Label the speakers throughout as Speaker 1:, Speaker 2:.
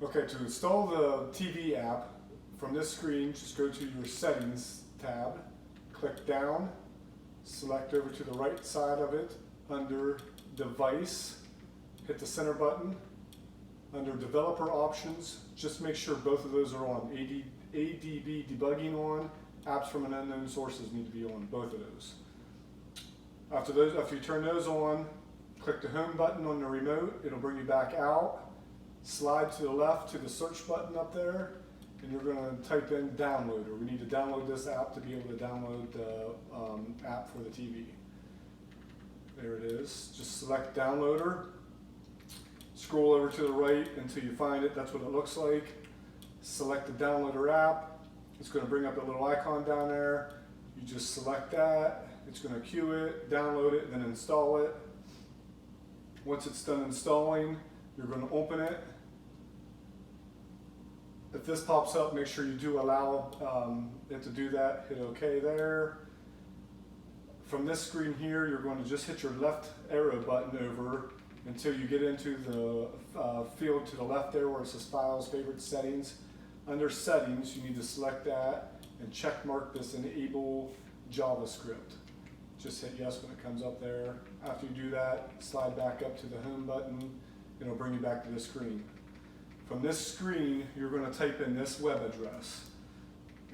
Speaker 1: Okay, to install the TV app from this screen, just go to your settings tab, click down, select over to the right side of it under device, hit the center button. Under developer options, just make sure both of those are on. ADB debugging on, apps from an unknown sources need to be on, both of those. After you turn those on, click the home button on the remote, it'll bring you back out. Slide to the left to the search button up there, and you're going to type in downloader. We need to download this app to be able to download the app for the TV. There it is. Just select downloader. Scroll over to the right until you find it. That's what it looks like. Select the downloader app. It's going to bring up a little icon down there. You just select that. It's going to queue it, download it, and then install it. Once it's done installing, you're going to open it. If this pops up, make sure you do allow it to do that. Hit OK there. From this screen here, you're going to just hit your left arrow button over until you get into the field to the left there where it says Files, Favorites, Settings. Under Settings, you need to select that and check mark this Enable JavaScript. Just hit yes when it comes up there. After you do that, slide back up to the Home button. It'll bring you back to this screen. From this screen, you're going to type in this web address.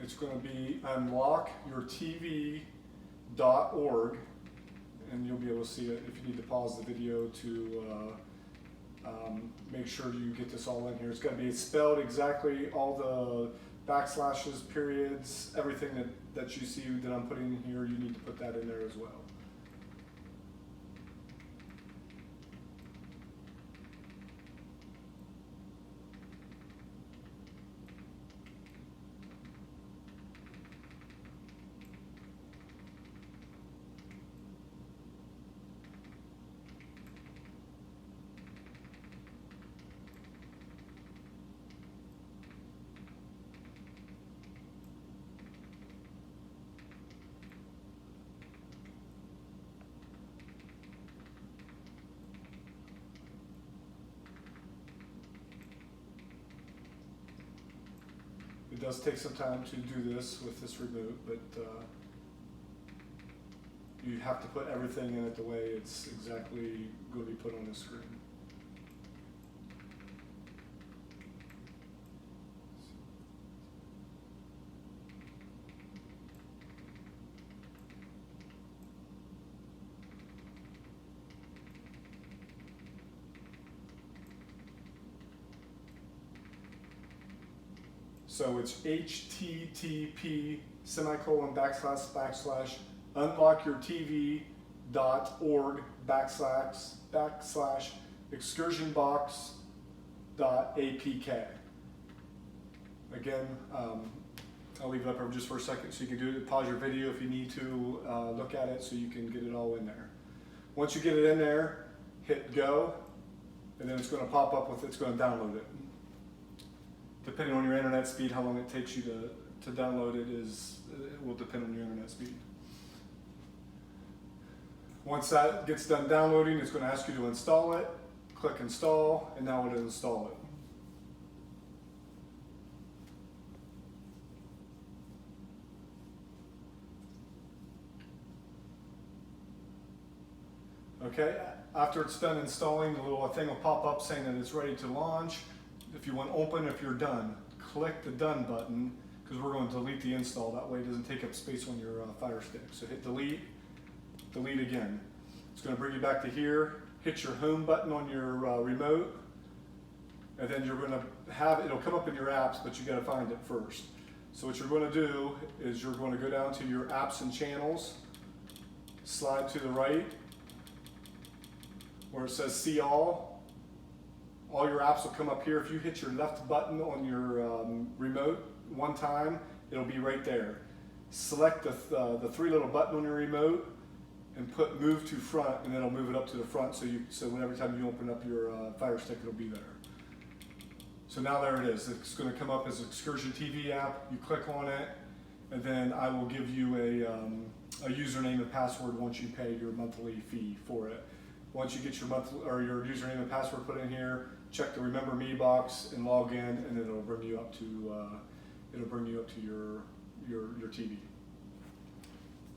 Speaker 1: It's going to be unlockyourtv.org, and you'll be able to see it. If you need to pause the video to make sure you get this all in here. It's going to be spelled exactly, all the backslashes, periods, everything that you see that I'm putting in here, you need to put that in there as well. It does take some time to do this with this remote, but you have to put everything in it the way it's exactly going to be put on the screen. So it's http://unlockyourtv.org/excursionbox.apk. Again, I'll leave it up here just for a second so you can do it. Pause your video if you need to look at it so you can get it all in there. Once you get it in there, hit go, and then it's going to pop up with it's going to download it. Depending on your internet speed, how long it takes you to download it will depend on your internet speed. Once that gets done downloading, it's going to ask you to install it. Click install, and now it'll install it. Okay, after it's done installing, the little thing will pop up saying that it's ready to launch. If you want open, if you're done, click the done button because we're going to delete the install. That way it doesn't take up space on your Fire Stick. So hit delete, delete again. It's going to bring you back to here. Hit your home button on your remote, and then you're going to have, it'll come up in your apps, but you got to find it first. So what you're going to do is you're going to go down to your apps and channels, slide to the right where it says see all. All your apps will come up here. If you hit your left button on your remote one time, it'll be right there. Select the three little button on your remote and put move to front, and then it'll move it up to the front so every time you open up your Fire Stick, it'll be there. So now there it is. It's going to come up as Excursion TV app. You click on it, and then I will give you a username and password once you pay your monthly fee for it. Once you get your monthly or your username and password put in here, check the Remember Me box and log in, and it'll bring you up to your TV.